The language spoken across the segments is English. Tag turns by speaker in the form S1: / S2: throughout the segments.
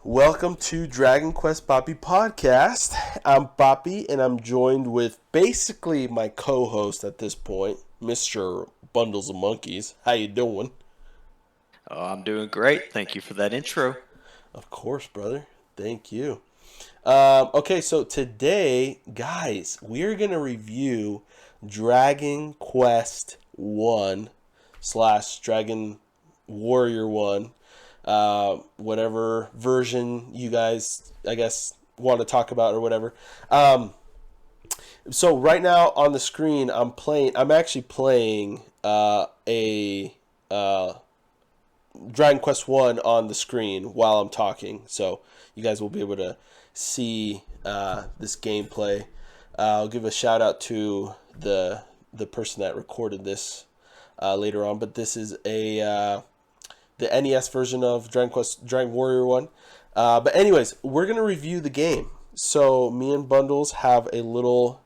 S1: Welcome to Dragon Quest Boppy Podcast. I'm Boppy, and I'm joined with basically my co-host at this point, Mr. Bundles of Monkeys. How you doing?
S2: Oh, I'm doing great. Thank you for that intro.
S1: Of course, brother. Thank you. Okay, so today, guys, we're gonna review Dragon Quest One slash Dragon Warrior One, whatever version you guys, I guess, want to talk about or whatever. So right now on the screen, I'm actually playing a Dragon Quest One on the screen while I'm talking, so you guys will be able to see this gameplay. I'll give a shout out to the person that recorded this later on, but this is the NES version of Dragon Warrior 1. But anyways, we're going to review the game. So me and Bundles have a little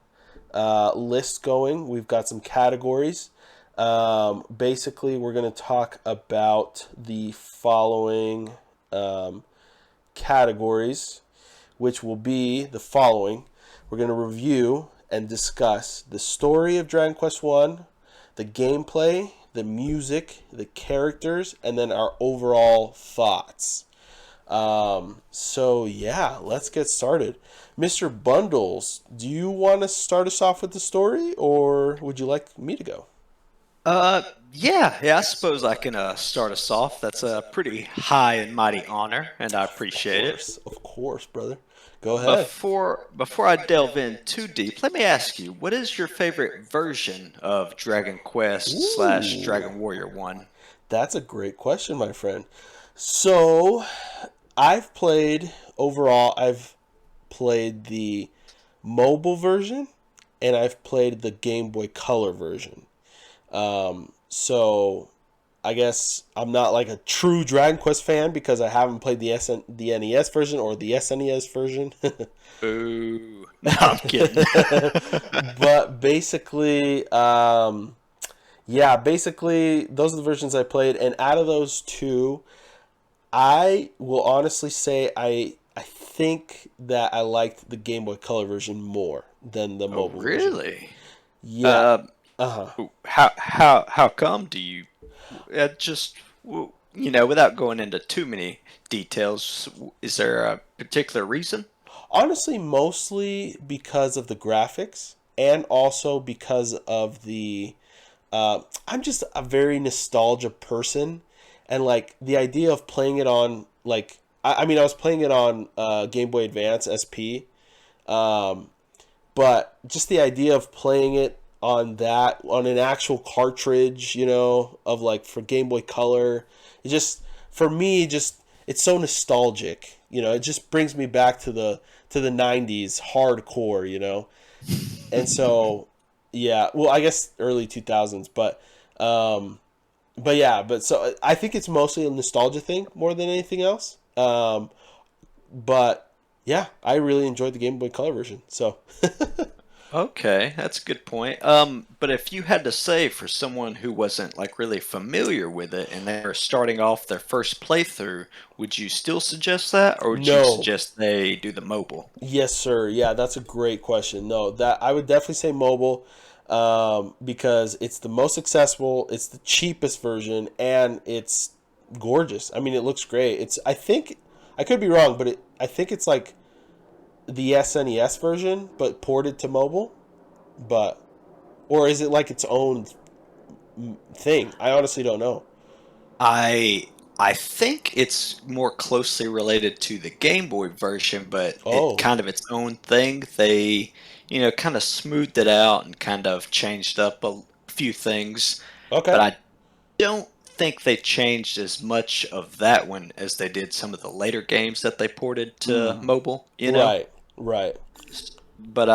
S1: list going. We've got some categories. Basically, we're going to talk about the following categories, which will be the following. We're going to review and discuss the story of Dragon Quest 1, the gameplay, the music, the characters, and then our overall thoughts. So yeah, let's get started. Mr. Bundles, do you want to start us off with the story, or would you like me to go?
S2: Yeah, I suppose I can start us off. That's a pretty high and mighty honor, and I appreciate it.
S1: Of course, brother. Go ahead.
S2: Before I delve in too deep, let me ask you, what is your favorite version of Dragon Quest slash
S1: Ooh,
S2: Dragon Warrior 1?
S1: that's a great question, my friend. So, I've played the mobile version, and I've played the Game Boy Color version. So I guess I'm not like a true Dragon Quest fan because I haven't played the NES version or the SNES version.
S2: Ooh, no, I'm kidding.
S1: But basically, basically those are the versions I played, and out of those two, I will honestly say I think that I liked the Game Boy Color version more than the
S2: Oh,
S1: mobile version.
S2: really?
S1: Yeah.
S2: Uh,
S1: Uh-huh.
S2: how come do you without going into too many details, is there a particular reason?
S1: Honestly, mostly because of the graphics and also because of the. I'm just a very nostalgia person, and like the idea of playing it on I was playing it on Game Boy Advance SP, um, but just the idea of playing it on an actual cartridge, of like for Game Boy Color, it just for me just it's so nostalgic. It just brings me back to the 90s hardcore, And so yeah, well, I guess early 2000s, um but so I think it's mostly a nostalgia thing more than anything else. But yeah, I really enjoyed the Game Boy Color version. So
S2: Okay, that's a good point. But if you had to say for someone who wasn't like really familiar with it and they're starting off their first playthrough, would you still suggest that, or would you
S1: no.
S2: suggest they do the mobile?
S1: Yes, sir. Yeah, that's a great question. No, that I would definitely say mobile, because it's the most accessible, it's the cheapest version, and it's gorgeous. I mean, it looks great. I think I could be wrong, but I think it's like the SNES version, but ported to mobile. But or is it like its own thing? I honestly don't know.
S2: I think it's more closely related to the Game Boy version, but it
S1: Oh,
S2: kind of its own thing. They, kind of smoothed it out and kind of changed up a few things,
S1: okay.
S2: but I don't think they changed as much of that one as they did some of the later games that they ported to
S1: Mm,
S2: mobile.
S1: right, right.
S2: But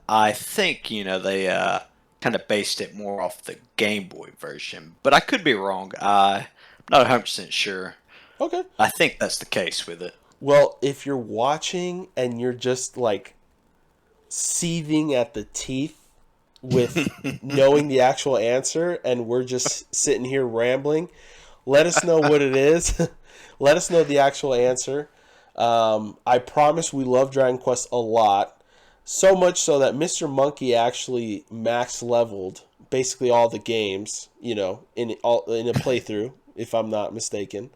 S2: I think, they kind of based it more off the Game Boy version. But I could be wrong. I'm not 100% sure.
S1: Okay.
S2: I think that's the case with it.
S1: Well, if you're watching and you're just like seething at the teeth with knowing the actual answer and we're just sitting here rambling, let us know what it is. Let us know the actual answer. I promise we love Dragon Quest a lot. So much so that Mr. Monkey actually max leveled basically all the games, in a playthrough, if I'm not mistaken.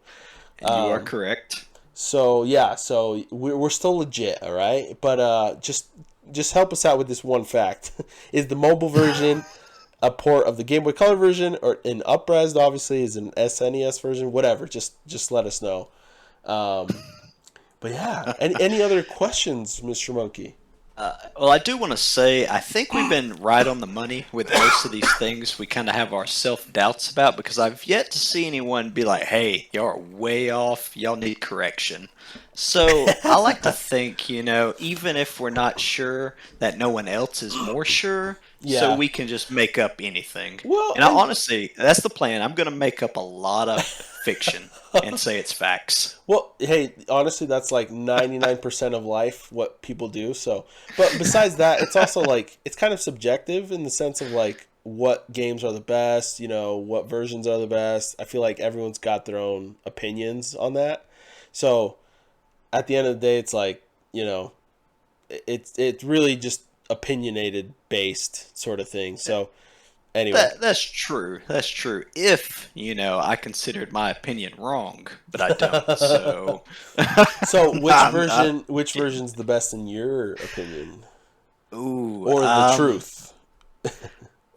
S2: You are
S1: Um,
S2: correct.
S1: so yeah, so we're still legit, all right. But just help us out with this one fact: is the mobile version a port of the Game Boy Color version, or an upres? Obviously, is an SNES version, whatever. Just let us know. Um, but yeah, any other questions, Mr. Monkey?
S2: Well, I do want to say I think we've been right on the money with most of these things we kind of have our self doubts about because I've yet to see anyone be like, "Hey, y'all are way off. Y'all need correction." So I like to think, even if we're not sure, that no one else is more sure, so
S1: Yeah.
S2: we can just make up anything.
S1: Well,
S2: And I
S1: and
S2: honestly, that's the plan. I'm gonna make up a lot of fiction and say it's facts.
S1: well, hey, honestly, that's like 99% of life what people do. So, but besides that, it's also like it's kind of subjective in the sense of like what games are the best, what versions are the best. I feel like everyone's got their own opinions on that. So, at the end of the day, it's like, it's really just opinionated based sort of thing. So, anyway.
S2: That's true. That's true. If, I considered my opinion wrong, but I don't. So
S1: So,
S2: I'm
S1: which version's the best in your opinion,
S2: ooh,
S1: or the truth?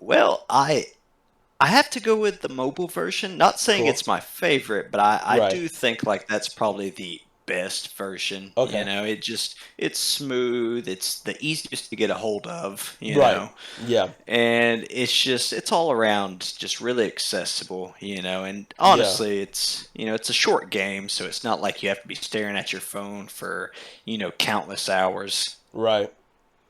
S2: well, I have to go with the mobile version. Not saying
S1: Cool.
S2: it's my favorite, but I
S1: Right.
S2: do think like that's probably the best version.
S1: Okay.
S2: It's smooth, it's the easiest to get a hold of,
S1: Right. Yeah.
S2: and it's all around just really accessible, and
S1: Yeah.
S2: honestly it's a short game, so it's not like you have to be staring at your phone for countless hours.
S1: Right.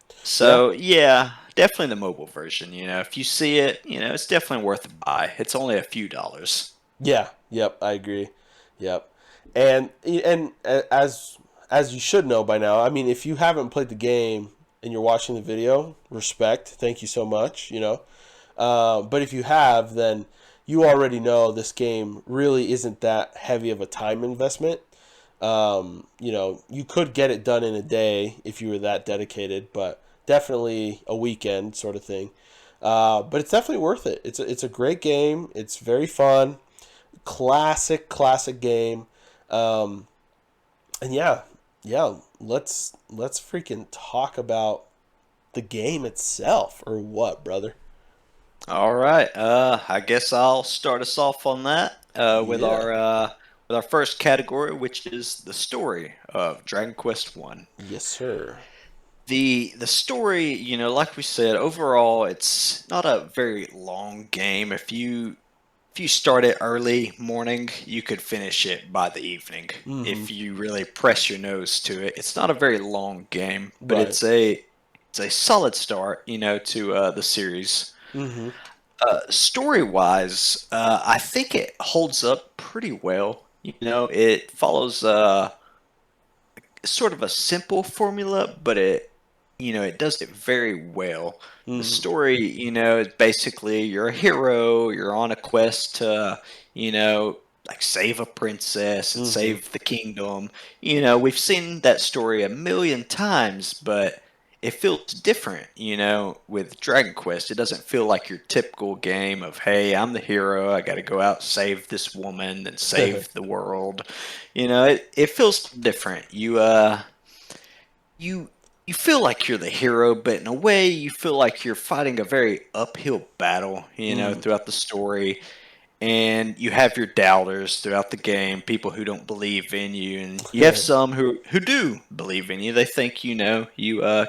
S1: Yeah.
S2: So yeah, definitely the mobile version. If you see it, it's definitely worth a buy. It's only a few dollars.
S1: Yeah. Yep. I agree. Yep. And as you should know by now, I mean, if you haven't played the game and you're watching the video, respect. Thank you so much. But if you have, then you already know this game really isn't that heavy of a time investment. You could get it done in a day if you were that dedicated, but definitely a weekend sort of thing. But it's definitely worth it. It's a great game. It's very fun. Classic game. Um, and yeah. Let's freaking talk about the game itself, or what, brother?
S2: All right. I guess I'll start us off on that
S1: Yeah.
S2: with our first category, which is the story of Dragon Quest One.
S1: Yes, sir.
S2: The story, like we said, overall, it's not a very long game. If you start it early morning, you could finish it by the evening.
S1: Mm-hmm.
S2: If you really press your nose to it, it's not a very long game, but
S1: Right.
S2: it's a solid start, to the series.
S1: Mm-hmm.
S2: Story wise, I think it holds up pretty well. It follows sort of a simple formula, but it does it very well. The
S1: Mm-hmm.
S2: story, is basically you're a hero, you're on a quest to, you know, like save a princess and
S1: Mm-hmm.
S2: save the kingdom. We've seen that story a million times, but it feels different, with Dragon Quest. It doesn't feel like your typical game of, hey, I'm the hero, I got to go out save this woman and save the world. It feels different. You you feel like you're the hero, but in a way you feel like you're fighting a very uphill battle,
S1: Mm.
S2: throughout the story. And you have your doubters throughout the game, people who don't believe in you, and you have some who do believe in you. They think you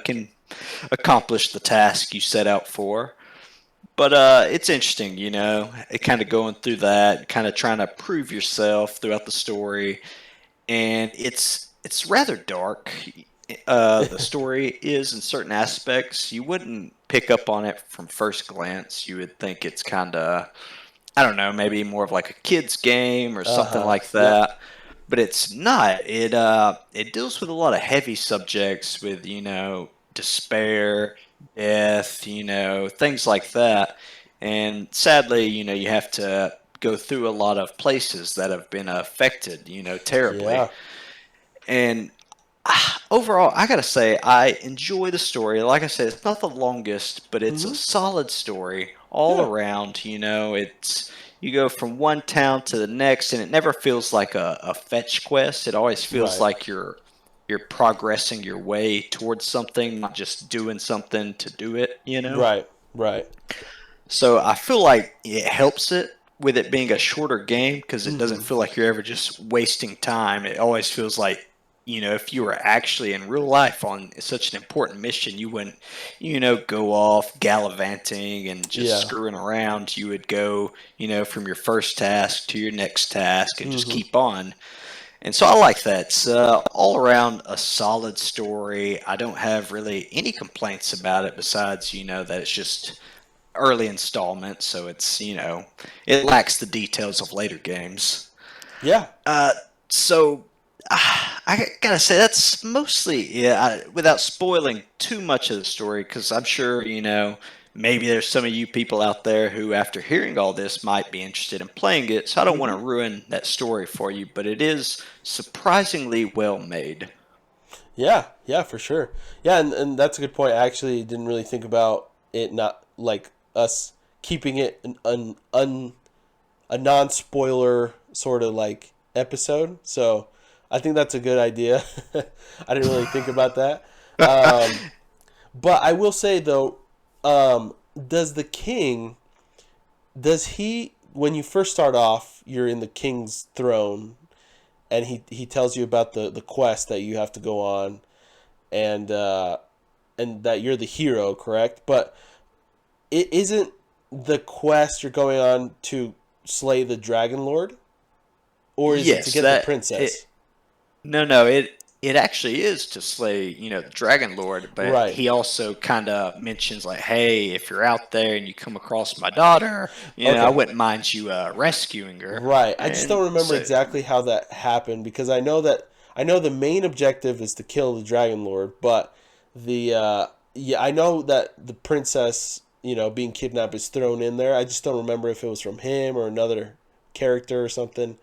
S2: can accomplish the task you set out for. But it's interesting, it kind of going through that, kind of trying to prove yourself throughout the story, and it's rather dark. The story is in certain aspects. You wouldn't pick up on it from first glance. You would think it's kind of, I don't know, maybe more of like a kid's game or something
S1: Uh-huh.
S2: like
S1: Yep.
S2: that. But it's not. It deals with a lot of heavy subjects with despair, death, things like that. And sadly, you have to go through a lot of places that have been affected, terribly.
S1: Yeah.
S2: And Overall, I gotta say, I enjoy the story. Like I said, it's not the longest, but it's a
S1: Mm-hmm.
S2: solid story all
S1: Yeah.
S2: around. It's you go from one town to the next, and it never feels like a fetch quest. It always feels
S1: Right.
S2: like you're progressing your way towards something, not just doing something to do it.
S1: Right. Right.
S2: So I feel like it helps it with it being a shorter game because it doesn't
S1: Mm-hmm.
S2: feel like you're ever just wasting time. It always feels like, if you were actually in real life on such an important mission, you wouldn't, go off gallivanting and just
S1: Yeah.
S2: screwing around. You would go, from your first task to your next task and just
S1: Mm-hmm.
S2: keep on. And so I like that. It's all around a solid story. I don't have really any complaints about it besides, that it's just early installment, so it lacks the details of later games.
S1: Yeah.
S2: Uh, so I gotta say that's mostly without spoiling too much of the story, because I'm sure maybe there's some of you people out there who, after hearing all this, might be interested in playing it. So I don't want
S1: Mm-hmm.
S2: to ruin that story for you, but it is surprisingly well made.
S1: Yeah. Yeah. For sure. Yeah, and that's a good point. I actually didn't really think about it not like us keeping it a non spoiler sort of like episode. So I think that's a good idea. I didn't really think about that. Um, but I will say though, does the king does he when you first start off, you're in the king's throne, and he tells you about the quest that you have to go on, and and that you're the hero, correct? But it isn't the quest you're going on to slay the dragon lord, or is it to
S2: Yes,
S1: get the
S2: that it,
S1: princess?
S2: no, it actually is to slay, the Dragon Lord, but
S1: Right.
S2: he also kind of mentions like, hey, if you're out there and you come across my daughter, I
S1: Okay.
S2: wouldn't mind you rescuing her.
S1: Right. I just
S2: And
S1: don't remember
S2: so,
S1: exactly how that happened because I know the main objective is to kill the dragon lord, but the yeah, I know that the princess, being kidnapped is thrown in there. I just don't remember if it was from him or another character or something.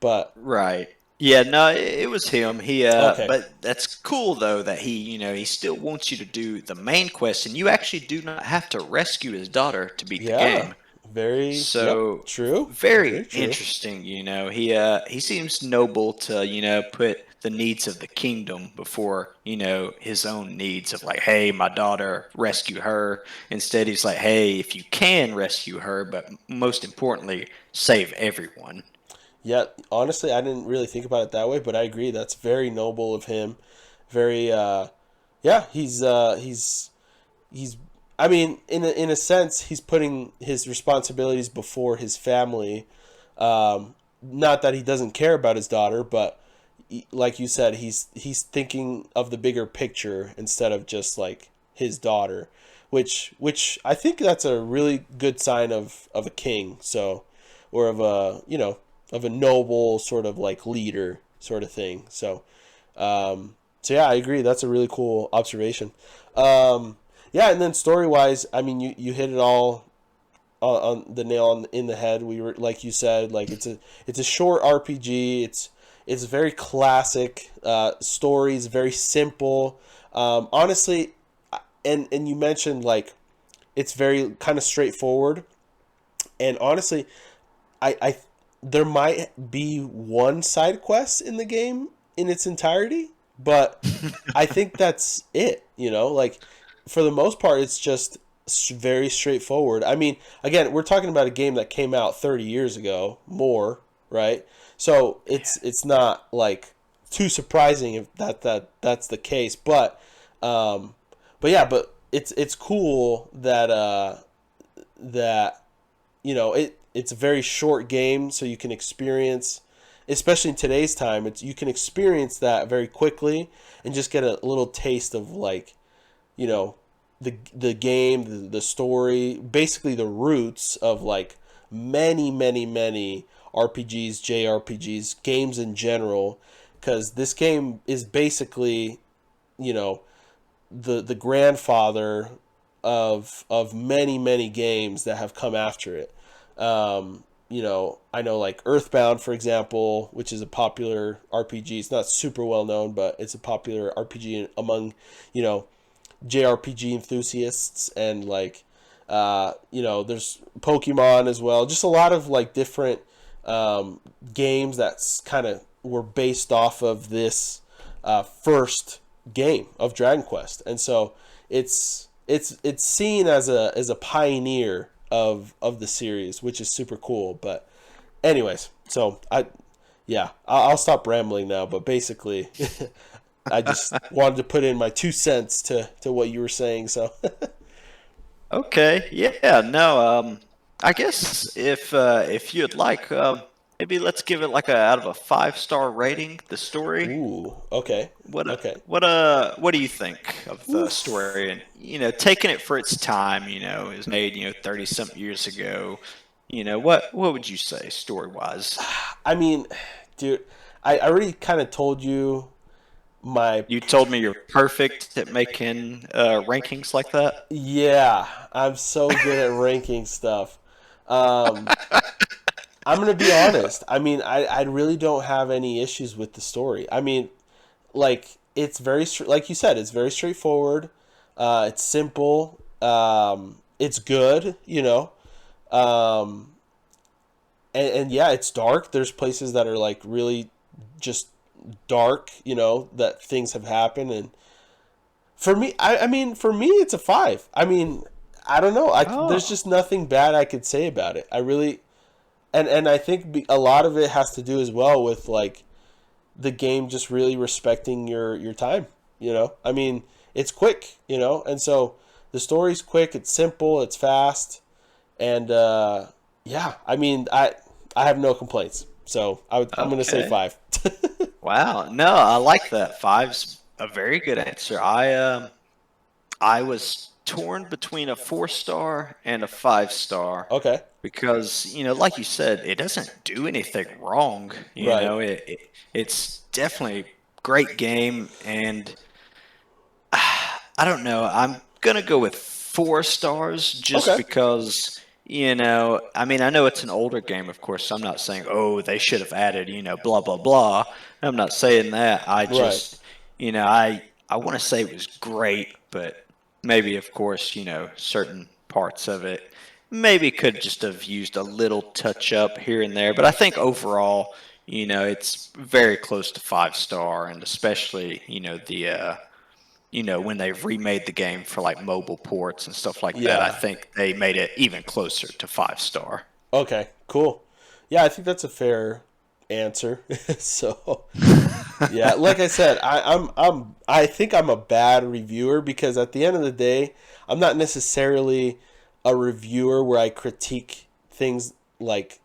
S1: But
S2: right. Yeah, no, it was him.
S1: okay.
S2: But that's cool though that he still wants you to do the main quest, and you actually do not have to rescue his daughter to beat the
S1: Yeah.
S2: game.
S1: Very, yep,
S2: So
S1: true.
S2: very
S1: Very true.
S2: interesting. He seems noble to put the needs of the kingdom before his own needs of like, hey, my daughter, rescue her. Instead, he's like, hey, if you can rescue her, but most importantly, save everyone.
S1: Yeah, honestly, I didn't really think about it that way, but I agree. That's very noble of him. Very, yeah, he's. I mean, in a sense, he's putting his responsibilities before his family. Not that he doesn't care about his daughter, but like you said, he's thinking of the bigger picture instead of just like his daughter, which I think that's a really good sign of a king. So, or of a of a noble sort of like leader sort of thing. So yeah, I agree. That's a really cool observation. Yeah, and then story wise, I mean, you hit it all on the nail in the head. We were like you said, like it's a short RPG. It's very classic. Stories very simple. Honestly, and you mentioned like it's very kind of straightforward. And honestly, I there might be one side quest in the game in its entirety, but I think that's it. Like for the most part, it's just very straightforward. I mean, again, we're talking about a game that came out 30 years ago, more, right? So it's not like too surprising if that's the case, um, but yeah, but it's cool that it's a very short game, so you can experience, especially in today's time, you can experience that very quickly and just get a little taste of like you know the game, the story, basically the roots of like many RPGs, JRPGs, games in general, because this game is basically you know the grandfather of many games that have come after it. I know like Earthbound, for example, which is a popular RPG. It's not super well known, but it's a popular RPG among, you know, JRPG enthusiasts. And like, there's Pokemon as well. Just a lot of like different games that's kind of were based off of this first game of Dragon Quest. And so it's seen as a pioneer of the series, which is super cool. But anyways, so I'll stop rambling now. But basically, I just wanted to put in my 2 cents to what you were saying. So
S2: Okay, yeah, no, I guess if you'd like, maybe let's give it like a out of a 5-star rating, the story.
S1: ooh, okay,
S2: What
S1: okay.
S2: what do you think of the
S1: Oof.
S2: story? And taking it for its time, it was made 30 something years ago. What would you say story wise?
S1: I mean, dude, I already kind of told you my
S2: You told me you're perfect at making rankings like that.
S1: yeah. I'm so good at ranking stuff. Um, I'm gonna be honest. I mean, I really don't have any issues with the story. I mean, like it's like you said, it's very straightforward. It's simple. It's good. Um, and yeah, it's dark. There's places that are like really just dark. That things have happened. And for me, I mean, for me, it's a 5. I mean, I don't know. There's
S2: Oh,
S1: just nothing bad I could say about it. I really and I think a lot of it has to do as well with like the game just really respecting your time. I mean, it's quick. And so the story's quick. It's simple. It's fast. And yeah, I mean, I have no complaints. So I'm gonna say
S2: okay.
S1: 5.
S2: Wow. No, I like that. Five's a very good answer. I was torn between a 4-star and a 5-star
S1: Okay.
S2: because, like you said, it doesn't do anything wrong.
S1: Right.
S2: It's definitely great game, and I don't know. I'm gonna go with 4 stars just
S1: Okay.
S2: because, I mean, I know it's an older game, of course. So I'm not saying, oh, they should have added, blah blah blah. I'm not saying that. I
S1: Right.
S2: just, I want to say it was great, but maybe, of course, certain parts of it maybe could just have used a little touch up here and there. But I think overall, it's very close to 5-star, and especially, when they remade the game for like mobile ports and stuff like that, I
S1: Yeah.
S2: think they made it even closer to 5-star.
S1: Okay. Cool. Yeah, I think that's a fair answer. So yeah, like I said, I think I'm a bad reviewer because at the end of the day, I'm not necessarily a reviewer where I critique things like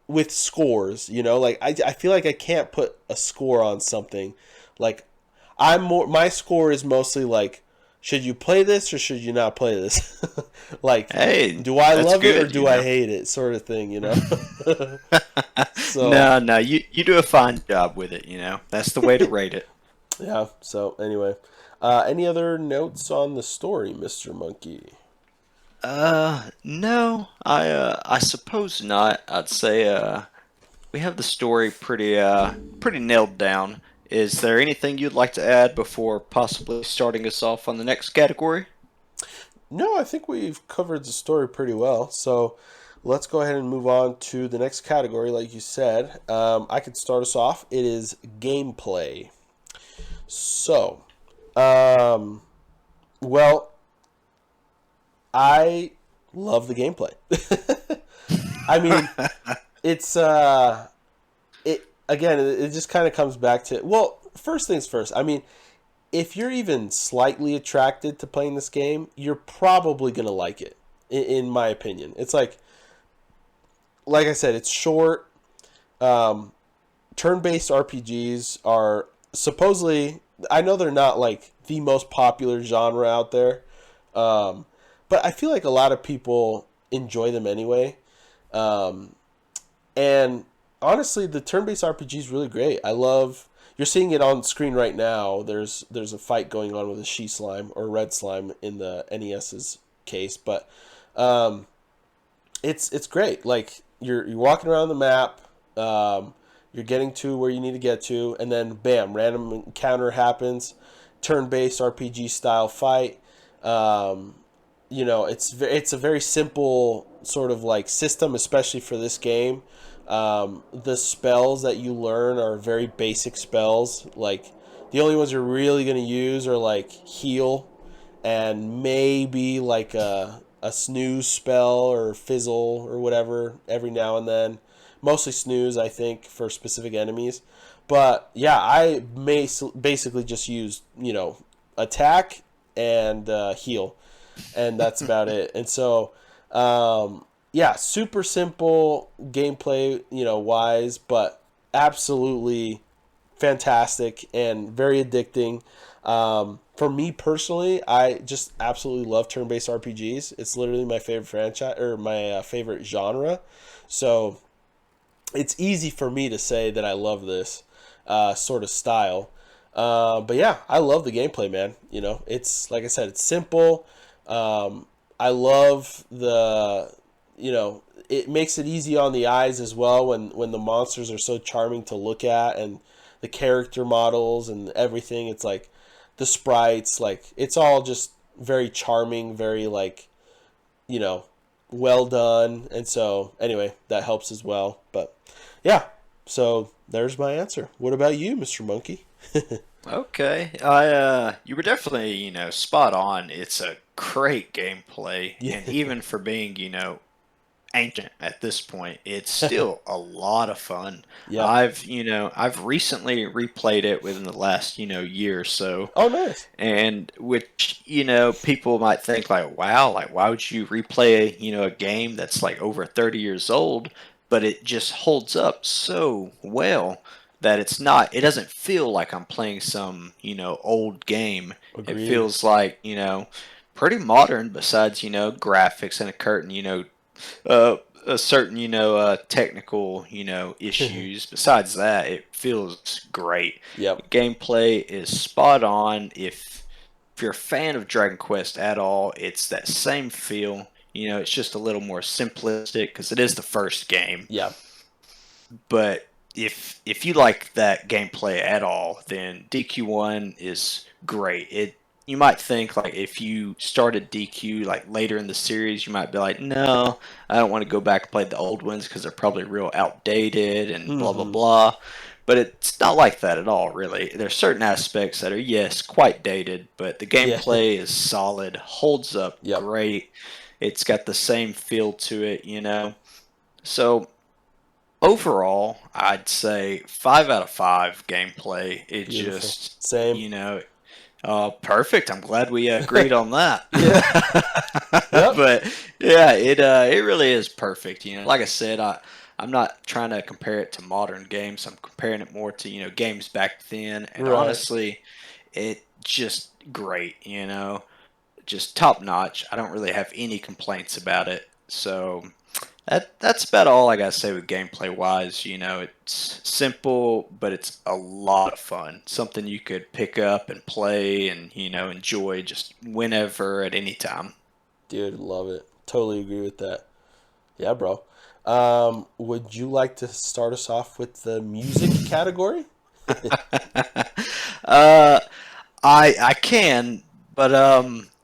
S1: with scores. Like I feel like I can't put a score on something. Like my score is mostly like, should you play this or should you not play this? Like,
S2: Hey,
S1: do I
S2: that's
S1: love it or
S2: good,
S1: do I hate it, sort of thing. So
S2: No, no, you do a fine job with it, That's the way to rate it.
S1: yeah. So anyway, any other notes on the story, Mr. Monkey?
S2: No, I suppose not. I'd say we have the story pretty nailed down. Is there anything you'd like to add before possibly starting us off on the next category?
S1: No, I think we've covered the story pretty well. So let's go ahead and move on to the next category. Like you said, I could start us off. It is gameplay. So, um, well, I love the gameplay. I mean, it's it again. It just kind of comes back to, well, first things first. I mean, if you're even slightly attracted to playing this game, you're probably gonna like it. In my opinion, it's like I said, it's short. Um, Turn-based RPGs are supposedly, I know they're not like the most popular genre out there, um, but I feel like a lot of people enjoy them anyway. Um, and honestly, the turn-based RPG is really great. I love. You're seeing it on screen right now. There's a fight going on with a she slime or red slime in the NES's case, but um, it's great. Like you're walking around the map. You're getting to where you need to get to, and then bam, random encounter happens. Turn-based RPG style fight. Um, it's a very simple sort of like system, especially for this game. The spells that you learn are very basic spells. Like the only ones you're really going to use are like heal and maybe like a snooze spell or fizzle or whatever every now and then. Mostly snooze, I think, for specific enemies. But yeah, I may basically just use, attack and heal, and that's about it. And so, yeah, super simple gameplay, wise, but absolutely fantastic and very addicting. For me personally, I just absolutely love turn-based RPGs. It's literally my favorite franchise or my favorite genre. So it's easy for me to say that I love this sort of style. But yeah, I love the gameplay, man. It's like I said, it's simple. I love it makes it easy on the eyes as well when the monsters are so charming to look at and the character models and everything. It's like the sprites, like it's all just very charming, very like, you know, well done. And so anyway, that helps as well. But yeah, so there's my answer. What about you, Mr. Monkey?
S2: Okay, you were definitely, spot on. It's a great gameplay,
S1: Yeah.
S2: and even for being, ancient at this point, it's still a lot of fun.
S1: Yep.
S2: I've recently replayed it within the last, year or so,
S1: Oh, nice.
S2: and which, people might think like, wow, like why would you replay, a game that's like over 30 years old, but it just holds up so well that it doesn't feel like I'm playing some, old game. It
S1: Agreed.
S2: feels like, pretty modern besides, graphics and a curtain, a certain, technical, issues. Besides that, it feels great.
S1: Yep.
S2: Gameplay is spot on. If you're a fan of Dragon Quest at all, it's that same feel. It's just a little more simplistic because it is the first game.
S1: Yep.
S2: But if you like that gameplay at all, then DQ1 is great. You might think like if you started DQ like later in the series, you might be like, no, I don't want to go back and play the old ones because they're probably real outdated and blah blah
S1: Mm-hmm.
S2: blah. But it's not like that at all, really. There's certain aspects that are yes, quite dated, but the
S1: Yeah.
S2: gameplay is solid, holds up
S1: Yep.
S2: great. It's got the same feel to it. So overall, I'd say 5 out of 5 gameplay. It
S1: Beautiful.
S2: just,
S1: Same.
S2: you know, perfect. I'm glad we agreed on that.
S1: Yeah. Yep.
S2: But yeah, it really is perfect. Like I said, I'm not trying to compare it to modern games. I'm comparing it more to games back then. And
S1: Right.
S2: honestly, it just great. Just top notch. I don't really have any complaints about it. So that's about all I gotta say with gameplay wise. It's simple, but it's a lot of fun. Something you could pick up and play and enjoy just whenever at any time.
S1: Dude, love it. Totally agree with that. Yeah, bro. Would you like to start us off with the music category?
S2: uh, I can, but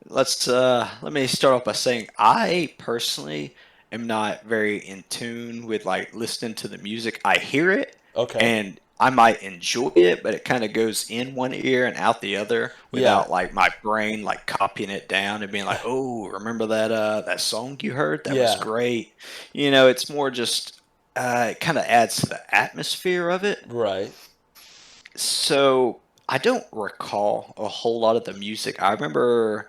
S2: let me start off by saying I personally am not very in tune with like listening to the music. I hear it
S1: Okay.
S2: and I might enjoy it, but it kind of goes in one ear and out the other
S1: Yeah.
S2: without like my brain like copying it down and being like, "Oh, remember that song you heard? That was
S1: Yeah.
S2: great." It's more just it kind of adds to the atmosphere of it.
S1: Right.
S2: So I don't recall a whole lot of the music. I remember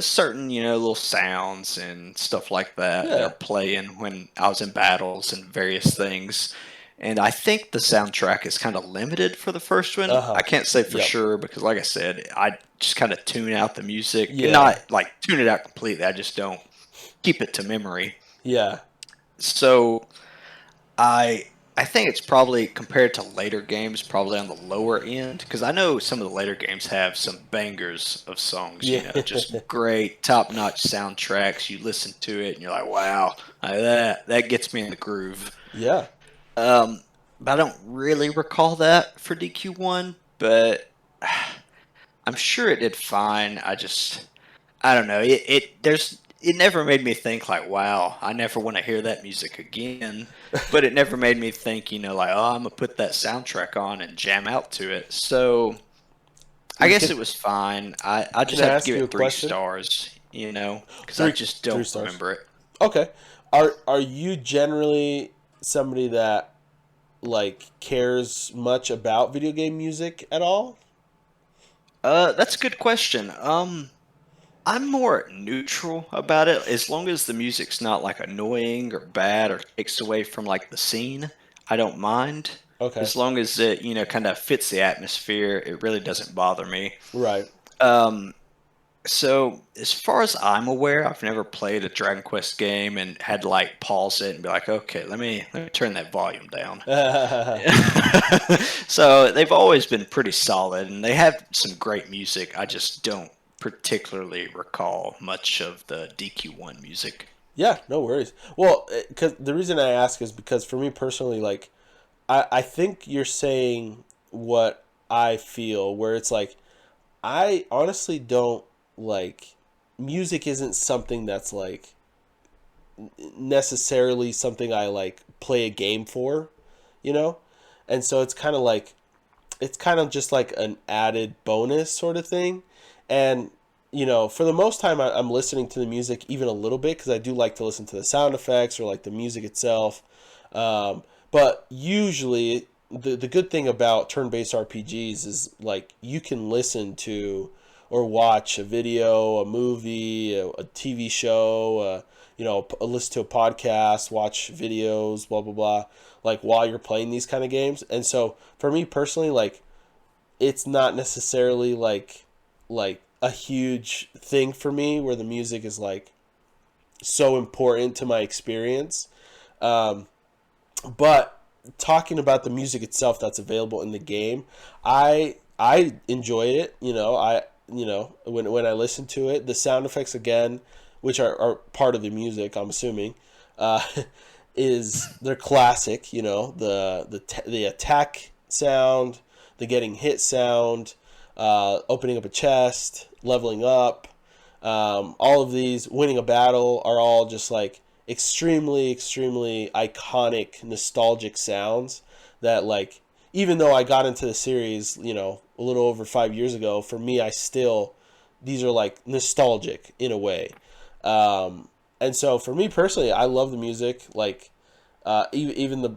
S2: certain, little sounds and stuff like that are
S1: Yeah.
S2: playing when I was in battles and various things. And I think the soundtrack is kind of limited for the first one.
S1: Uh-huh.
S2: I can't say for
S1: Yep.
S2: sure because, like I said, I just kind of tune out the music. And
S1: Yeah.
S2: not like tune it out completely. I just don't keep it to memory.
S1: Yeah.
S2: So I I think it's probably compared to later games, probably on the lower end because I know some of the later games have some bangers of songs.
S1: Yeah.
S2: Just great, top-notch soundtracks. You listen to it and you're like, wow, that gets me in the groove.
S1: Yeah.
S2: But I don't really recall that for DQ1, but I'm sure it did fine. I don't know. It never made me think like, wow, I never want to hear that music again. But it never made me think, like, oh, I'm gonna put that soundtrack on and jam out to it. So I
S1: You
S2: guess
S1: can
S2: it was fine. I
S1: can
S2: just
S1: I
S2: have to
S1: ask
S2: give
S1: you a
S2: it three
S1: question?
S2: stars, because I
S1: Three
S2: just
S1: three
S2: don't
S1: stars.
S2: remember it.
S1: Okay. Are you generally somebody that like cares much about video game music at all?
S2: That's a good question. I'm more neutral about it as long as the music's not like annoying or bad or takes away from like the scene. I don't mind
S1: Okay.
S2: as long as it kind of fits the atmosphere. It really doesn't bother me.
S1: Right.
S2: Um, so as far as I'm aware, I've never played a Dragon Quest game and had to like pause it and be like, okay, let me turn that volume down. So they've always been pretty solid, and they have some great music. I just don't particularly recall much of the DQ1 music.
S1: Yeah, no worries. Well, because the reason I ask is because for me personally, like, I think you're saying what I feel, where it's like, I honestly don't like, music isn't something that's like necessarily something I like play a game for, you know? And so it's kind of just like an added bonus sort of thing. And for the most time, I'm listening to the music even a little bit because I do like to listen to the sound effects or like the music itself. But usually, the good thing about turn-based RPGs is like you can listen to or watch a video, a movie, a TV show, listen to a podcast, watch videos, blah blah blah, like while you're playing these kind of games. And so for me personally, like it's not necessarily like a huge thing for me where the music is like so important to my experience. Um, but talking about the music itself that's available in the game, I enjoy it. When I listen to it, the sound effects again, which are part of the music, I'm assuming, uh, is they're classic. The attack sound, the getting hit sound, opening up a chest, leveling up, all of these, winning a battle, are all just like extremely, extremely iconic, nostalgic sounds that, like, even though I got into the series, a little over 5 years ago, for me, these are like nostalgic in a way. And so for me personally, I love the music, like, even the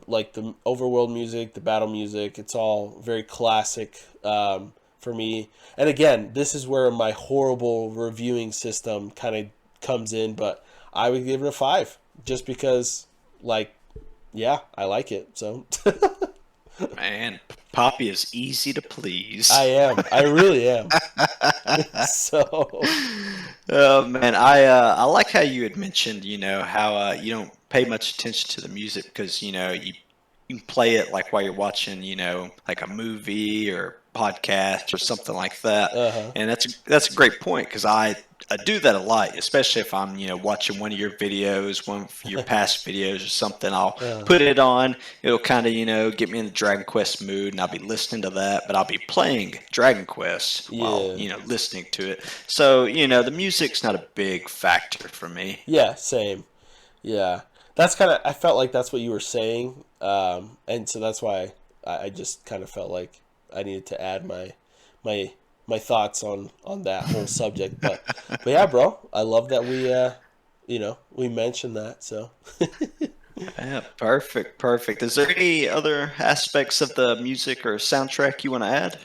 S1: overworld music, the battle music, it's all very classic for me. And again, this is where my horrible reviewing system kind of comes in, but I would give it a 5 just because, like, yeah, I like it. So
S2: Man, Poppy is easy to please.
S1: I am. I really am. So
S2: Oh man, I like how you had mentioned, how you don't pay much attention to the music because you can play it like while you're watching, like a movie or podcast or something like that.
S1: uh-huh.
S2: And that's a great point because I do that a lot, especially if I'm watching one of your videos, one of your past videos or something. I'll
S1: uh,
S2: put it on. It'll kind of get me in the Dragon Quest mood, and I'll be listening to that. But I'll be playing Dragon Quest while
S1: yeah.
S2: listening to it. So the music's not a big factor for me.
S1: Yeah, same. Yeah. That's kind of, I felt like that's what you were saying. And so that's why I just kind of felt like I needed to add my my thoughts on that whole subject. But yeah, bro, I love that we mentioned that. So
S2: Yeah, perfect, perfect. Is there any other aspects of the music or soundtrack you want to add?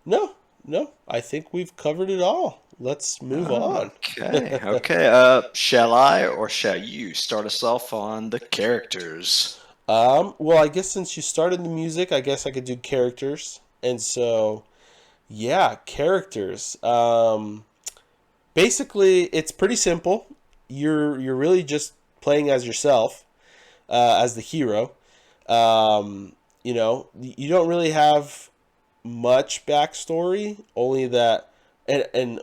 S1: no, no, I think we've covered it all. Let's move on.
S2: Okay, okay. Shall I or shall you start us off on the characters?
S1: Well, I guess since you started the music, I guess I could do characters. And so, yeah, characters. Basically, it's pretty simple. You're really just playing as yourself, as the hero. You know, you don't really have much backstory, only that, and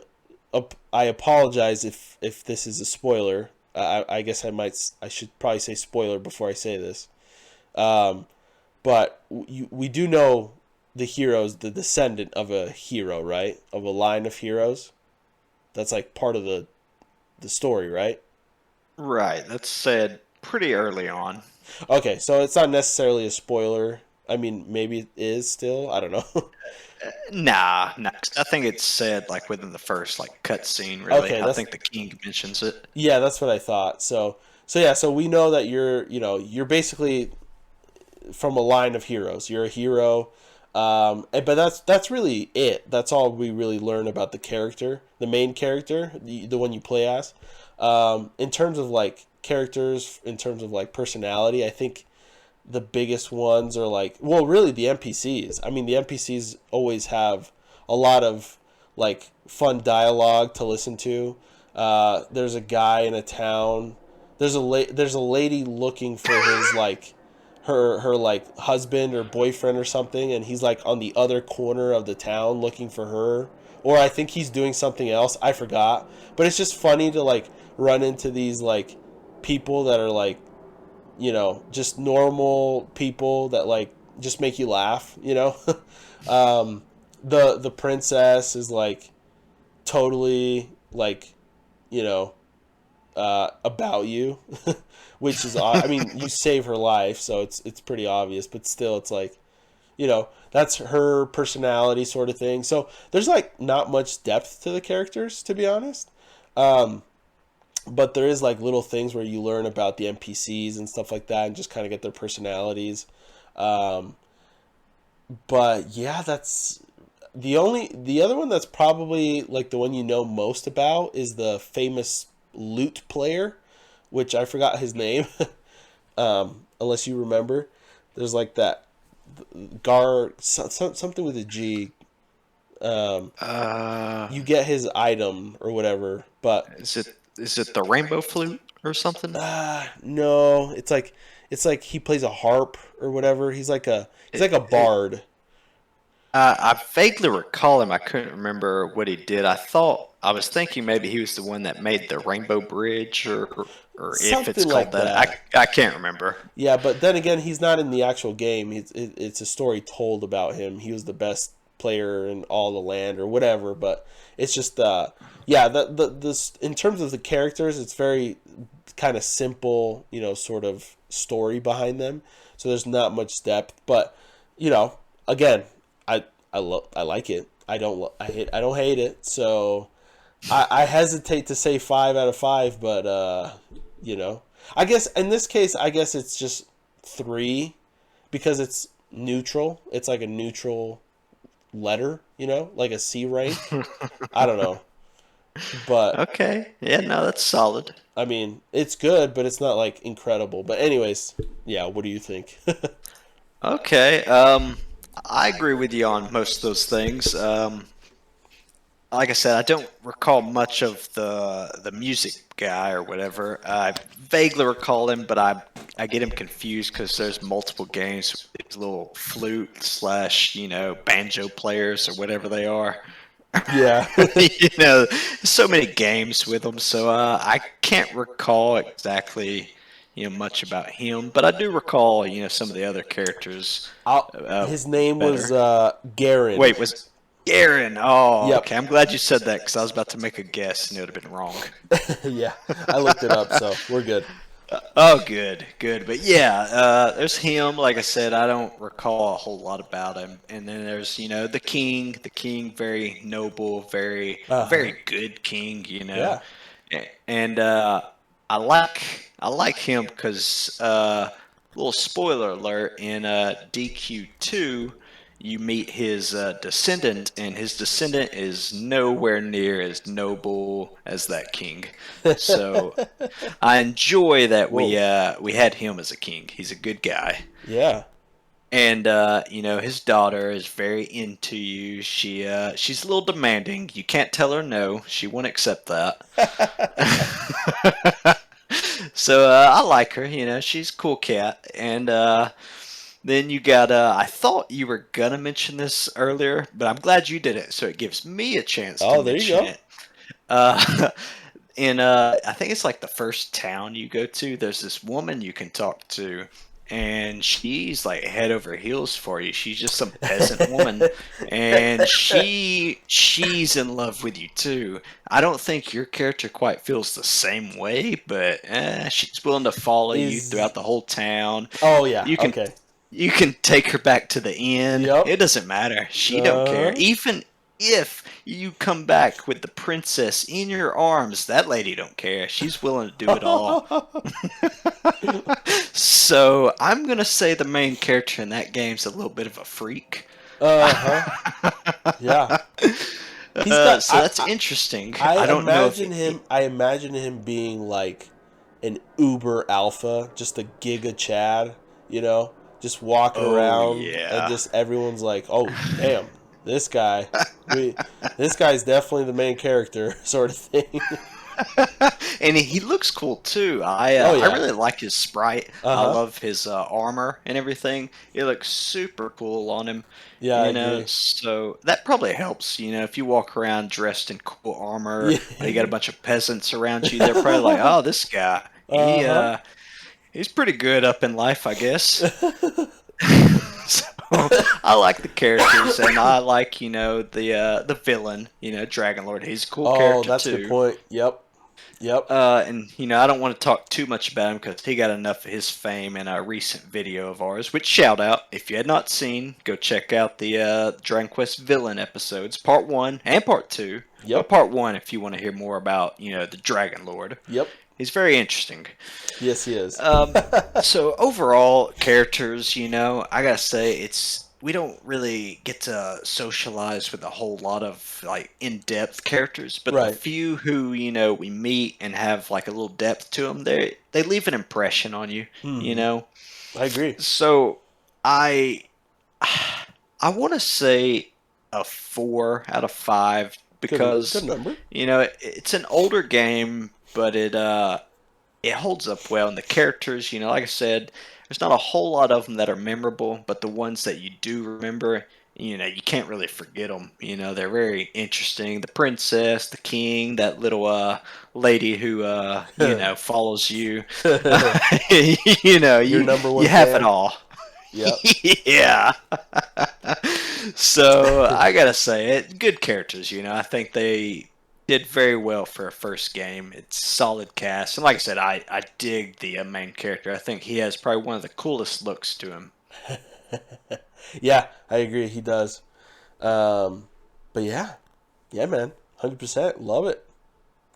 S1: I apologize if this is a spoiler. I guess I should probably say spoiler before I say this. Um, but we do know the hero's the descendant of a hero, right? Of a line of heroes. That's like part of the story, right?
S2: Right, that's said pretty early on.
S1: Okay, so it's not necessarily a spoiler. I mean, maybe it is still. I don't know.
S2: Nah, 'cause I think it's said like within the first like cutscene. Really,
S1: Okay,
S2: I
S1: that's
S2: think the king mentions it.
S1: yeah, that's what I thought. So yeah, so we know that you're basically from a line of heroes. You're a hero, but that's really it. That's all we really learn about the character, the main character, the one you play as. In terms of like characters, in terms of like personality, I think the biggest ones are like, well, really the NPCs. I mean, the NPCs always have a lot of like fun dialogue to listen to. There's a guy in a town. There's a lady looking for his like her like husband or boyfriend or something, and he's like on the other corner of the town looking for her. Or I think he's doing something else. I forgot. But it's just funny to like run into these like people that are like, just normal people that like just make you laugh, um, the princess is like totally like, you know, about you, which is, I mean, you save her life, so it's pretty obvious, but still, it's like, that's her personality sort of thing. So there's like not much depth to the characters, to be honest. Um, but there is like little things where you learn about the NPCs and stuff like that, and just kind of get their personalities. Um, but yeah, that's the other one that's probably like the one you know most about is the famous lute player, which I forgot his name. Unless you remember, there's like that something with a G. Um,
S2: Uh,
S1: you get his item or whatever, but
S2: is it the rainbow flute or something?
S1: no, it's like he plays a harp or whatever. He's like a
S2: It,
S1: bard.
S2: I vaguely recall him. I couldn't remember what he did. I was thinking maybe he was the one that made the Rainbow Bridge, or if it's
S1: Something
S2: called
S1: like
S2: that.
S1: that.
S2: I can't remember.
S1: Yeah, but then again, he's not in the actual game. It's a story told about him. He was the best player in all the land or whatever. But it's just, yeah, this in terms of the characters, it's very kind of simple, sort of story behind them. So there's not much depth. But again, I like it. I don't hate it. So I hesitate to say 5 out of 5, but you know, I guess in this case, I guess it's just 3 because it's neutral. It's like a neutral letter, like a C rank. I don't know, but
S2: Okay. Yeah, no, that's solid.
S1: I mean, it's good, but it's not like incredible. But anyways, yeah. What do you think?
S2: Okay. I agree with you on most of those things. Like I said, I don't recall much of the music guy or whatever. I vaguely recall him, but I get him confused because there's multiple games with these little flute slash banjo players or whatever they are.
S1: Yeah.
S2: So many games with them, so I can't recall exactly much about him, but I do recall some of the other characters
S1: His name was
S2: better.
S1: Garen.
S2: Wait, was Garen? Oh,
S1: Yep.
S2: okay. I'm glad you said that because I was about to make a guess and it would have been wrong.
S1: Yeah, I looked it up, so we're good.
S2: Oh, good, good. But yeah, there's him. Like I said, I don't recall a whole lot about him. And then there's the king, very noble,
S1: Uh huh.
S2: very good king.
S1: Yeah.
S2: And I like him because little spoiler alert in DQ2. You meet his descendant, and his descendant is nowhere near as noble as that king. So I enjoy that we
S1: Whoa.
S2: we had him as a king. He's a good guy,
S1: Yeah.
S2: and his daughter is very into you. She's a little demanding. You can't tell her no. She won't accept that. So I like her. She's a cool cat, and Then you got, I thought you were gonna mention this earlier, but I'm glad you did it, so it gives me a chance to
S1: Oh, there you
S2: mention
S1: go.
S2: it. In I think it's like the first town you go to, there's this woman you can talk to, and she's like head over heels for you. She's just some peasant woman, and she's in love with you too. I don't think your character quite feels the same way, but she's willing to follow you
S1: Is
S2: throughout the whole town.
S1: Oh yeah,
S2: You can
S1: okay.
S2: you can take her back to the inn.
S1: Yep.
S2: It doesn't matter. She don't care.
S1: Uh-huh.
S2: Even if you come back with the princess in your arms, that lady don't care. She's willing to do it all. So I'm gonna say the main character in that game's a little bit of a freak.
S1: Uh-huh. Yeah. He's got
S2: So that's interesting.
S1: I
S2: I don't know if
S1: imagine him I imagine him being like an uber alpha, just a giga Chad, you know, just walking
S2: Oh
S1: around and
S2: yeah.
S1: just everyone's like, "Oh, damn, this guy. We this guy's definitely the main character," sort of thing.
S2: And he looks cool too.
S1: Oh
S2: I
S1: yeah.
S2: really like his sprite. I
S1: Uh-huh.
S2: love his armor and everything. It looks super cool on him.
S1: Yeah, I agree.
S2: So that probably helps. If you walk around dressed in cool armor,
S1: Yeah.
S2: you got a bunch of peasants around you. They're probably like, "Oh, this guy,
S1: Uh-huh.
S2: he's pretty good up in life, I guess." So I like the characters, and I like the villain, Dragon Lord. He's a cool
S1: Oh,
S2: character
S1: that's a good
S2: too.
S1: point. Yep. Yep.
S2: And I don't want to talk too much about him because he got enough of his fame in a recent video of ours. Which shout out if you had not seen, go check out the Dragon Quest villain episodes, part one and part two. But
S1: Yep.
S2: part one, if you want to hear more about the Dragon Lord,
S1: Yep.
S2: he's very interesting.
S1: Yes, he is.
S2: Um, so overall, characters, I gotta say we don't really get to socialize with a whole lot of like in-depth characters, but the
S1: Right.
S2: few who we meet and have like a little depth to them, they leave an impression on you, you
S1: Hmm.
S2: know.
S1: I agree.
S2: So I I want to say a 4 out of 5
S1: Good
S2: because
S1: number.
S2: it's an older game, but it holds up well, and the characters, like I said, there's not a whole lot of them that are memorable, but the ones that you do remember, you can't really forget them. They're very interesting. The princess, the king, that little lady who follows you.
S1: Your
S2: You
S1: number
S2: you
S1: one
S2: have it
S1: fan.
S2: all.
S1: Yep.
S2: Yeah. So I gotta say it. Good characters. I think they did very well for a first game. It's solid cast, and like I said, I dig the main character. I think he has probably one of the coolest looks to him.
S1: Yeah, I agree. He does. Um, but yeah, yeah, man, 100%. Love it.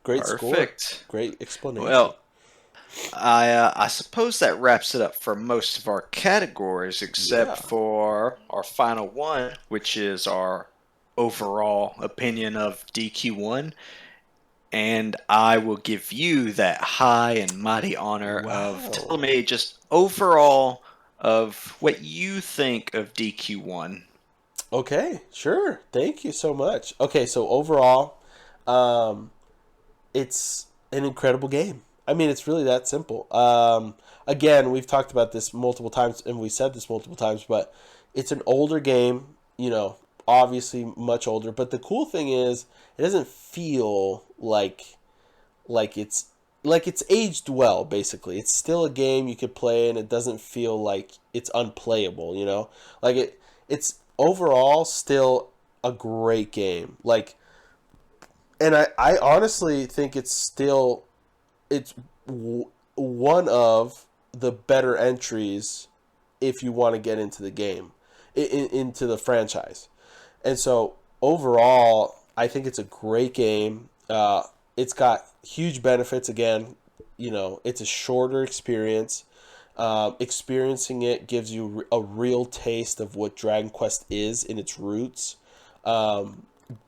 S1: Great score.
S2: Perfect.
S1: Great explanation.
S2: Well, I suppose that wraps it up for most of our categories, except
S1: Yeah.
S2: for our final one, which is our overall opinion of DQ1. And I will give you that high and mighty honor of telling
S1: Wow.
S2: me just overall of what you think of DQ1.
S1: Okay, sure. Thank you so much. Okay, so overall, um, it's an incredible game. I mean, it's really that simple. Again, we've talked about this multiple times, and we said this multiple times, but it's an older game. Obviously much older. But the cool thing is, it doesn't feel like it's aged well. Basically, it's still a game you could play, and it doesn't feel like it's unplayable. Like it's overall still a great game. And I honestly think it's one of the better entries if you want to get into the game, into the franchise. And so overall, I think it's a great game. It's got huge benefits. Again, it's a shorter experience. Experiencing it gives you a real taste of what Dragon Quest is in its roots,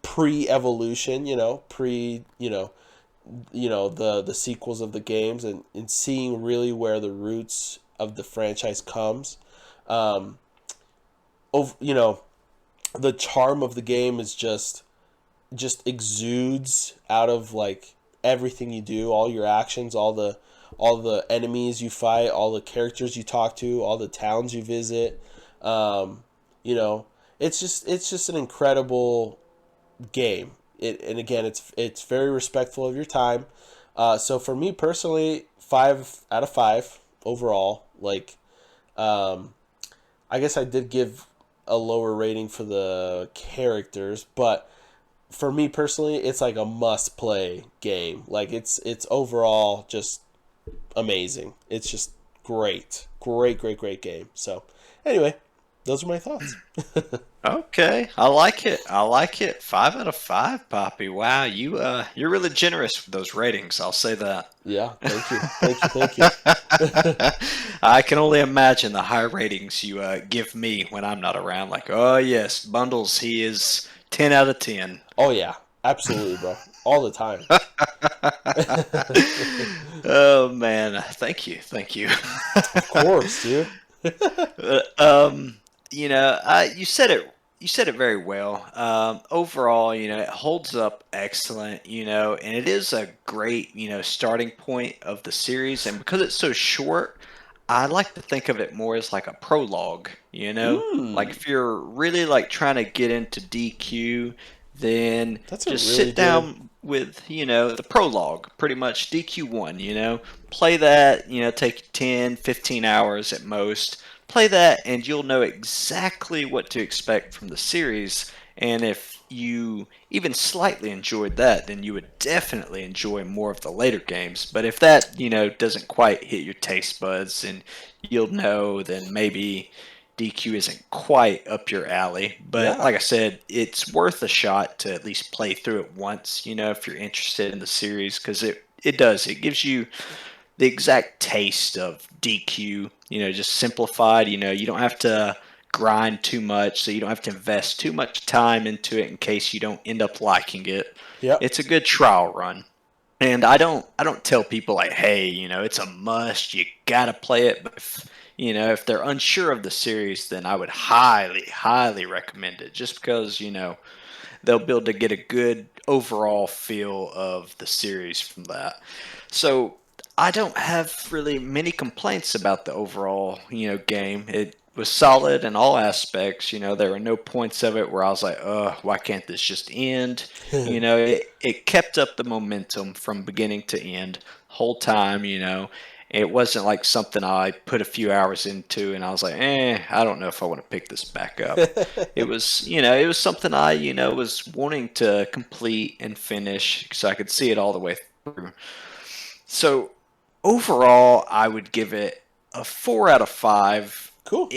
S1: pre-evolution. The sequels of the games, and seeing really where the roots of the franchise comes. Um, over, the charm of the game is just exudes out of like everything you do, all your actions, all the enemies you fight, all the characters you talk to, all the towns you visit. You know, it's just an incredible game. And again, it's very respectful of your time. So for me personally, 5 out of 5 overall. Like, I guess I did give a lower rating for the characters, but for me personally, it's like a must play game. Like it's overall just amazing. It's just great game. So anyway, those are my thoughts.
S2: Okay, I like it. I like it. 5 out of 5, Poppy. Wow, you're really generous with those ratings. I'll say that.
S1: Yeah, thank you.
S2: I can only imagine the high ratings you give me when I'm not around. Like, oh yes, Bundles, he is 10 out of 10.
S1: Oh yeah, absolutely, bro. All the time.
S2: Oh man, thank you.
S1: Of course, dude.
S2: Uh, um, you said it very well. Overall, it holds up excellent, and it is a great, starting point of the series. And because it's so short, I like to think of it more as like a prologue, like
S1: Mm,
S2: if you're really like trying to get into DQ, then
S1: that's a
S2: just
S1: really
S2: sit
S1: good.
S2: down with, the prologue, pretty much DQ1, play that, take 10, 15 hours at most. Play that, and you'll know exactly what to expect from the series. And if you even slightly enjoyed that, then you would definitely enjoy more of the later games. But if that, doesn't quite hit your taste buds, and you'll know, then maybe DQ isn't quite up your alley. But
S1: Yeah,
S2: like I said, it's worth a shot to at least play through it once, if you're interested in the series, because it does. It gives you the exact taste of DQ, just simplified. You don't have to grind too much, so you don't have to invest too much time into it in case you don't end up liking it.
S1: yep,
S2: It's a good trial run. And I don't tell people like, hey, it's a must, you gotta play it. But if they're unsure of the series, then I would highly recommend it. Just because, they'll be able to get a good overall feel of the series from that. So I don't have really many complaints about the overall, game. It was solid in all aspects. There were no points of it where I was like, why can't this just end? It kept up the momentum from beginning to end, whole time, It wasn't like something I put a few hours into and I was like, I don't know if I want to pick this back up. It was something I, was wanting to complete and finish so I could see it all the way through. So overall, I would give it a 4 out of 5.
S1: cool.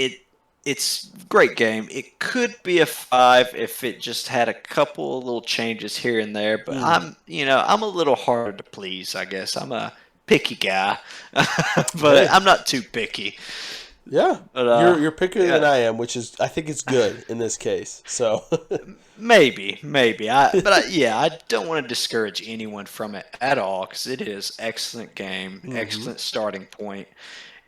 S2: It's a great game. It could be a 5 if it just had a couple of little changes here and there, but
S1: Mm,
S2: I'm a little harder to please, I guess. I'm a picky guy, but
S1: hey,
S2: I'm not too picky.
S1: yeah,
S2: But
S1: you're pickier than
S2: yeah,
S1: I am, which is I think it's good in this case. So,
S2: maybe. Yeah, I don't want to discourage anyone from it at all because it is excellent game,
S1: hmm
S2: excellent starting point.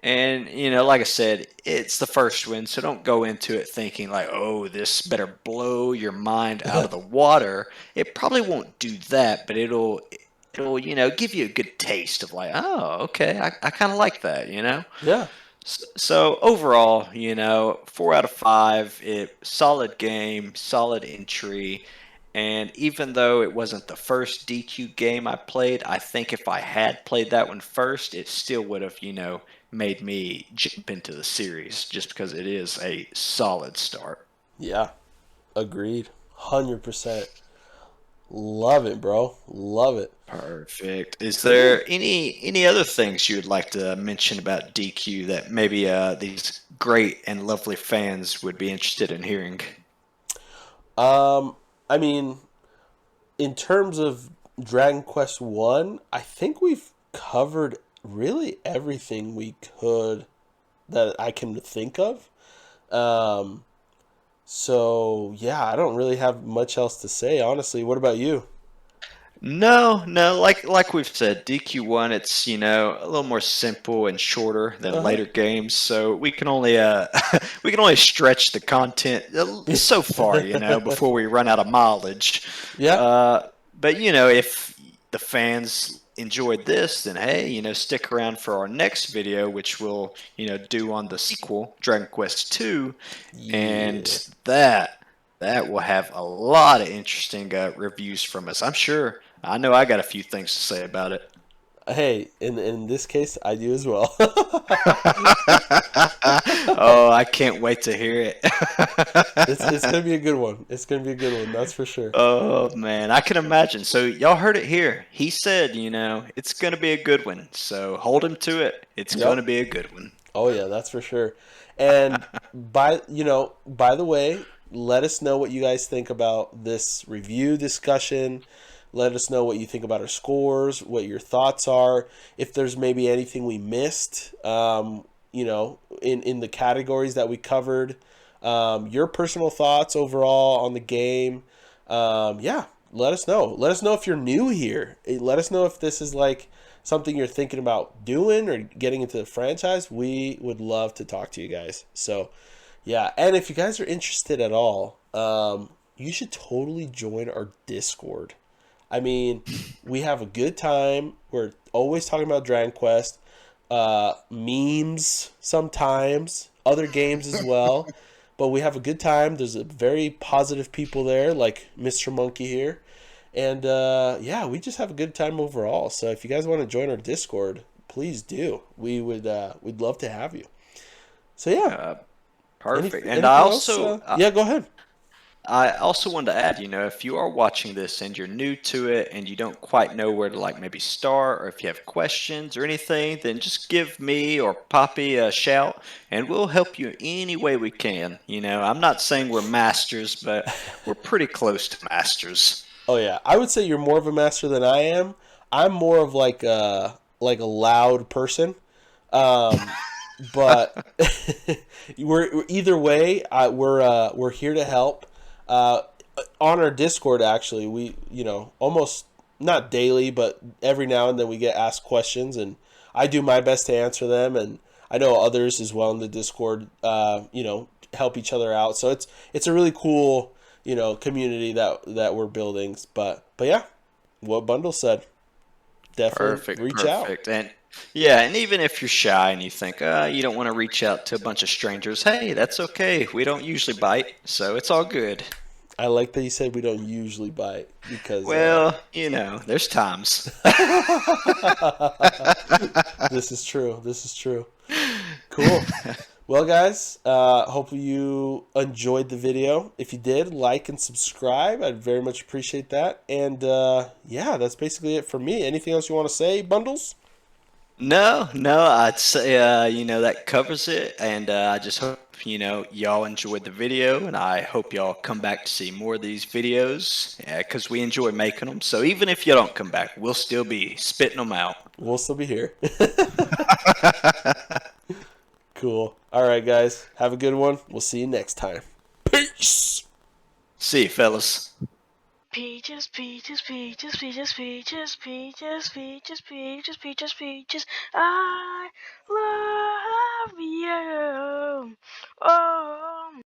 S2: And, like I said, it's the first one, so don't go into it thinking like, oh, this better blow your mind out of the water. It probably won't do that, but it'll, give you a good taste of like, oh, okay, I kind of like that.
S1: yeah,
S2: So overall, 4 out of 5, it solid game, solid entry. And even though it wasn't the first DQ game I played, I think if I had played that one first, it still would have, made me jump into the series just because it is a solid start.
S1: yeah, agreed, 100%. Love it, bro. Love it.
S2: Perfect. Is
S1: Cool.
S2: there any other things you would like to mention about DQ that maybe these great and lovely fans would be interested in hearing?
S1: I mean, in terms of Dragon Quest One, I think we've covered really everything we could that I can think of. Um, so yeah, I don't really have much else to say, honestly. What about you?
S2: No, like we've said, DQ1 it's a little more simple and shorter than
S1: Uh
S2: later games, so we can only we can only stretch the content so far, before we run out of mileage.
S1: yeah.
S2: But if the fans enjoyed this, then hey, stick around for our next video, which we'll, do on the sequel, Dragon Quest II, and
S1: Yeah.
S2: that will have a lot of interesting reviews from us. I'm sure. I know I got a few things to say about it.
S1: Hey, in this case, I do as well.
S2: Oh, I can't wait to hear
S1: It's
S2: it.
S1: gonna be a good one. It's gonna be a good one. That's for sure.
S2: Oh man, I can imagine. So y'all heard it here. He said, it's gonna be a good one. So hold him to it. It's
S1: Yep.
S2: gonna be a good one.
S1: Oh yeah, that's for sure. And by the way, let us know what you guys think about this review discussion. Let us know what you think about our scores, what your thoughts are. If there's maybe anything we missed, in the categories that we covered, your personal thoughts overall on the game. Yeah, let us know. Let us know if you're new here. Let us know if this is like something you're thinking about doing or getting into the franchise. We would love to talk to you guys. So, yeah. And if you guys are interested at all, you should totally join our Discord. I mean, we have a good time. We're always talking about Dragon Quest, memes sometimes, other games as well. But we have a good time. There's a very positive people there, like Mr. Monkey here. And yeah, we just have a good time overall. So if you guys want to join our Discord, please do. We'd love to have you. So yeah,
S2: Uh, Perfect. And
S1: anything else? Yeah, go ahead.
S2: I also wanted to add, if you are watching this and you're new to it and you don't quite know where to like maybe start, or if you have questions or anything, then just give me or Poppy a shout and we'll help you any way we can. I'm not saying we're masters, but we're pretty close to masters.
S1: Oh yeah, I would say you're more of a master than I am. I'm more of like a loud person. But we're either way. We're here to help. Uh, on our Discord, actually, we almost not daily, but every now and then we get asked questions, and I do my best to answer them, and I know others as well in the Discord. Help each other out. So it's a really cool community that we're building. But yeah, what Bundle said, definitely
S2: Perfect,
S1: reach out.
S2: perfect. And yeah, and even if you're shy and you think, you don't want to reach out to a bunch of strangers, hey, that's okay. We don't usually bite, so it's all good.
S1: I like that you said we don't usually bite because
S2: Well, there's times.
S1: this is true. This is true. Cool. Well, guys, hopefully you enjoyed the video. If you did, like and subscribe. I'd very much appreciate that. And yeah, that's basically it for me. Anything else you want to say, Bundles?
S2: No, no, I'd say, that covers it. And I just hope, y'all enjoyed the video. And I hope y'all come back to see more of these videos because we enjoy making them. So even if you don't come back, we'll still be spitting them out.
S1: We'll still be here. Cool. All right, guys. Have a good one. We'll see you next time. Peace.
S2: See you, fellas.
S3: Peaches, peaches, peaches, peaches, peaches, peaches, peaches, peaches, peaches, peaches. I love you.